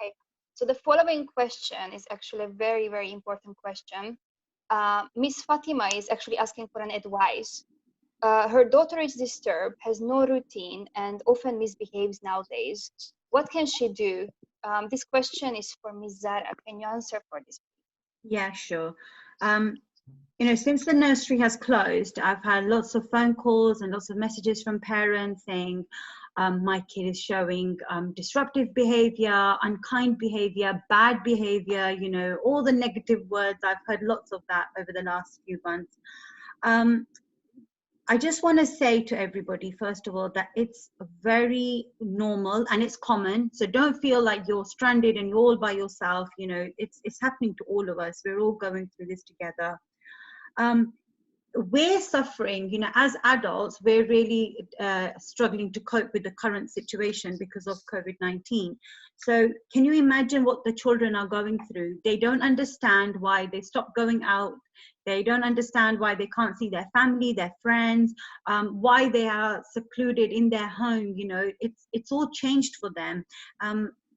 Okay. So the following question is actually a very, very important question. Miss Fatima is actually asking for an advice. Her daughter is disturbed, has no routine, and often misbehaves nowadays. What can she do? This question is for Miss Zara. Can you answer for this? Yeah, sure. Since the nursery has closed, I've had lots of phone calls and lots of messages from parents saying my kid is showing disruptive behavior, unkind behavior, bad behavior, all the negative words. I've heard lots of that over the last few months. I just want to say to everybody, first of all, that it's very normal and it's common. So don't feel like you're stranded and you're all by yourself. It's happening to all of us. We're all going through this together. We're suffering, as adults, we're really struggling to cope with the current situation because of COVID-19. So can you imagine what the children are going through? They don't understand why they stopped going out. They don't understand why they can't see their family, their friends, why they are secluded in their home. It's all changed for them.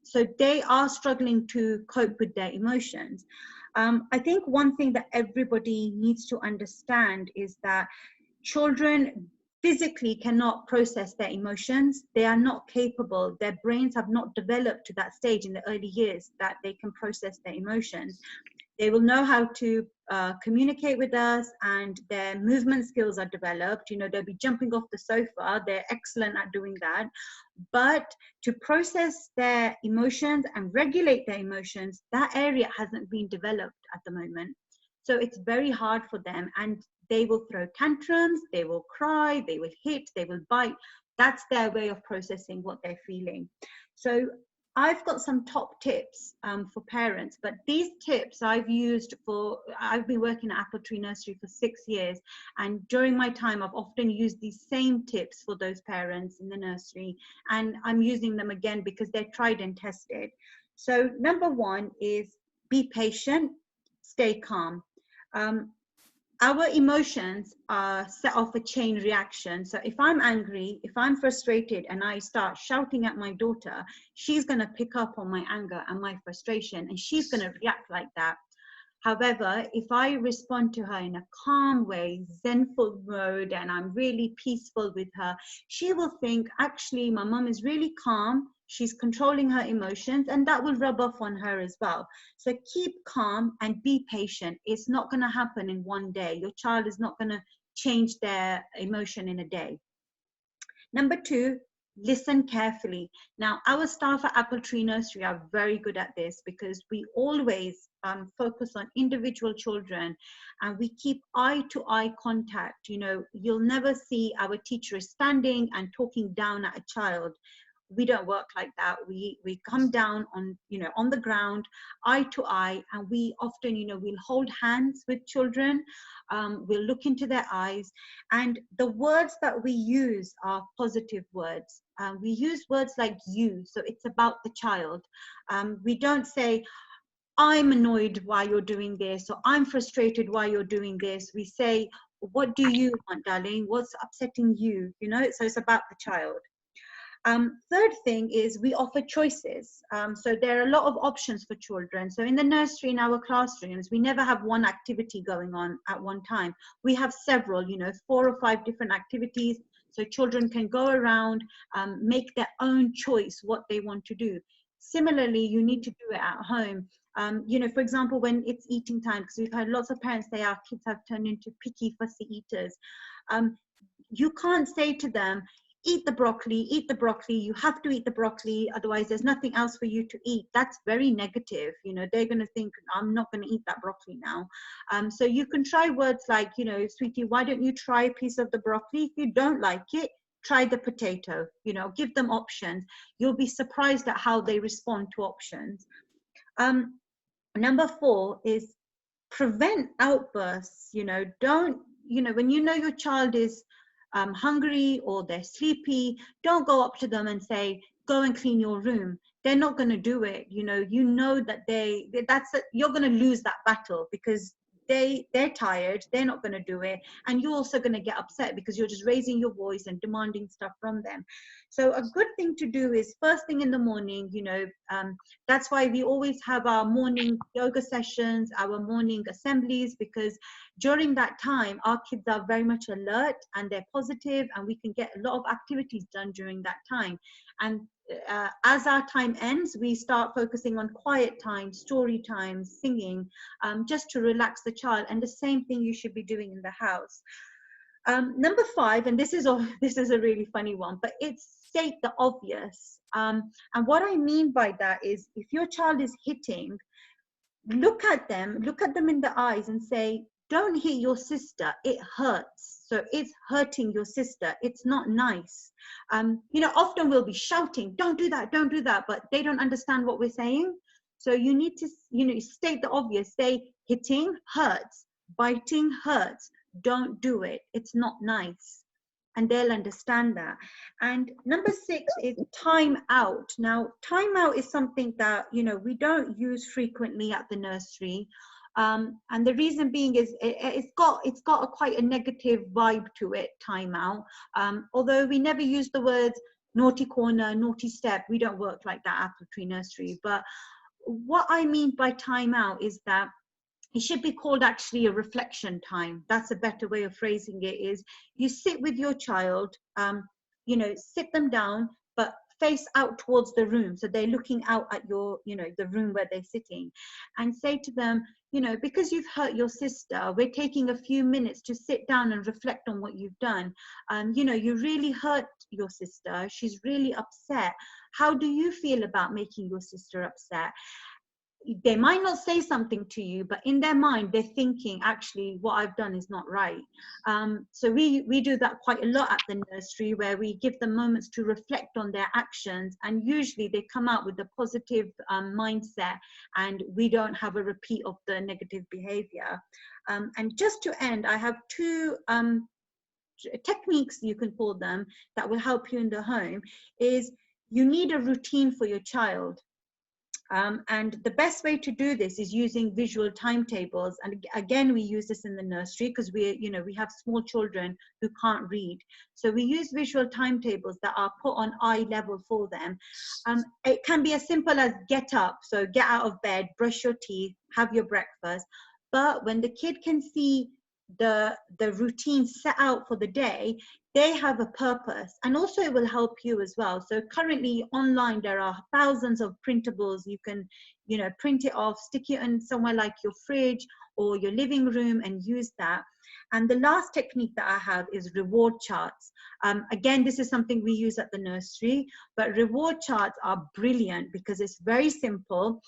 So they are struggling to cope with their emotions. I think one thing that everybody needs to understand is that children physically cannot process their emotions. They are not capable. Their brains have not developed to that stage in the early years that they can process their emotions. They will know how to communicate with us, and their movement skills are developed. They'll be jumping off the sofa. They're excellent at doing that. But to process their emotions and regulate their emotions, that area hasn't been developed at the moment. So it's very hard for them, and they will throw tantrums, they will cry, they will hit, they will bite. That's their way of processing what they're feeling. So I've got some top tips for parents, but these tips I've been working at Apple Tree Nursery for 6 years. And during my time, I've often used these same tips for those parents in the nursery. And I'm using them again because they're tried and tested. So number one is be patient, stay calm. Our emotions set off a chain reaction. So if I'm angry, if I'm frustrated and I start shouting at my daughter, she's going to pick up on my anger and my frustration, and she's going to react like that. However, if I respond to her in a calm way, zenful mode, and I'm really peaceful with her, she will think, actually, my mom is really calm. She's controlling her emotions, and that will rub off on her as well. So keep calm and be patient. It's not going to happen in one day. Your child is not going to change their emotion in a day. Number two, listen carefully. Now, our staff at Apple Tree Nursery are very good at this because we always focus on individual children, and we keep eye-to-eye contact. You'll never see our teacher standing and talking down at a child. We don't work like that. We come down on the ground, eye to eye, and we often, we'll hold hands with children. We'll look into their eyes, and the words that we use are positive words. We use words like you, so it's about the child. We don't say, I'm annoyed why you're doing this, or I'm frustrated why you're doing this. We say, what do you want, darling? What's upsetting you? So it's about the child. Third thing is we offer choices. So there are a lot of options for children. So in the nursery, in our classrooms, we never have one activity going on at one time. We have several, 4 or 5 different activities. So children can go around, make their own choice what they want to do. Similarly, you need to do it at home. For example, when it's eating time, because we've had lots of parents say our kids have turned into picky, fussy eaters. You can't say to them, eat the broccoli, you have to eat the broccoli, otherwise there's nothing else for you to eat. That's very negative. They're going to think, I'm not going to eat that broccoli now. So you can try words like, sweetie, why don't you try a piece of the broccoli? If you don't like it, try the potato. Give them options. You'll be surprised at how they respond to options. Number 4 is prevent outbursts. Don't, when your child is hungry or they're sleepy, don't go up to them and say, go and clean your room. They're not going to do it. That you're going to lose that battle, because they're tired, they're not going to do it, and you're also going to get upset because you're just raising your voice and demanding stuff from them. So a good thing to do is first thing in the morning, that's why we always have our morning yoga sessions, our morning assemblies, because during that time our kids are very much alert and they're positive, and we can get a lot of activities done during that time. And as our time ends, we start focusing on quiet time, story time, singing, just to relax the child. And the same thing you should be doing in the house. Number 5, and this is a really funny one, but it's state the obvious. And what I mean by that is, if your child is hitting, look at them in the eyes and say, don't hit your sister, it hurts. So it's hurting your sister, it's not nice. Often we'll be shouting, don't do that, but they don't understand what we're saying. So you need to, state the obvious. Say, hitting hurts, biting hurts, don't do it, it's not nice. And they'll understand that. And number 6 is time out. Now, time out is something that, we don't use frequently at the nursery. And the reason being is it's got quite a negative vibe to it, time out. Although we never use the words naughty corner, naughty step. We don't work like that at Apple Tree Nursery. But what I mean by time out is that it should be called actually a reflection time. That's a better way of phrasing it. Is you sit with your child, sit them down, but face out towards the room. So they're looking out at your, the room where they're sitting, and say to them, because you've hurt your sister, we're taking a few minutes to sit down and reflect on what you've done. You really hurt your sister. She's really upset. How do you feel about making your sister upset? They might not say something to you, but in their mind, they're thinking, actually, what I've done is not right. So we do that quite a lot at the nursery, where we give them moments to reflect on their actions. And usually they come out with a positive mindset, and we don't have a repeat of the negative behavior. And just to end, I have 2 techniques, you can call them, that will help you in the home. Is you need a routine for your child. And the best way to do this is using visual timetables. And again, we use this in the nursery because we have small children who can't read. So we use visual timetables that are put on eye level for them. It can be as simple as get up. So get out of bed, brush your teeth, have your breakfast. But when the kid can see the routine set out for the day, they have a purpose, and also it will help you as well. So currently online there are thousands of printables. You can print it off, stick it in somewhere like your fridge or your living room and use that. And the last technique that I have is reward charts. Again, this is something we use at the nursery, but reward charts are brilliant because it's very simple.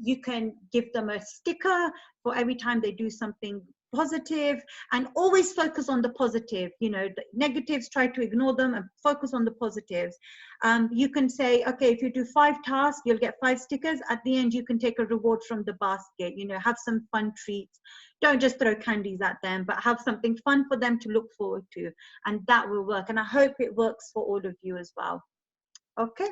You can give them a sticker for every time they do something positive, and always focus on the positive. The negatives, try to ignore them and focus on the positives. You can say, okay, if you do 5 tasks, you'll get 5 stickers. At the end, you can take a reward from the basket. Have some fun treats. Don't just throw candies at them, but have something fun for them to look forward to, and that will work. And I hope it works for all of you as well. Okay.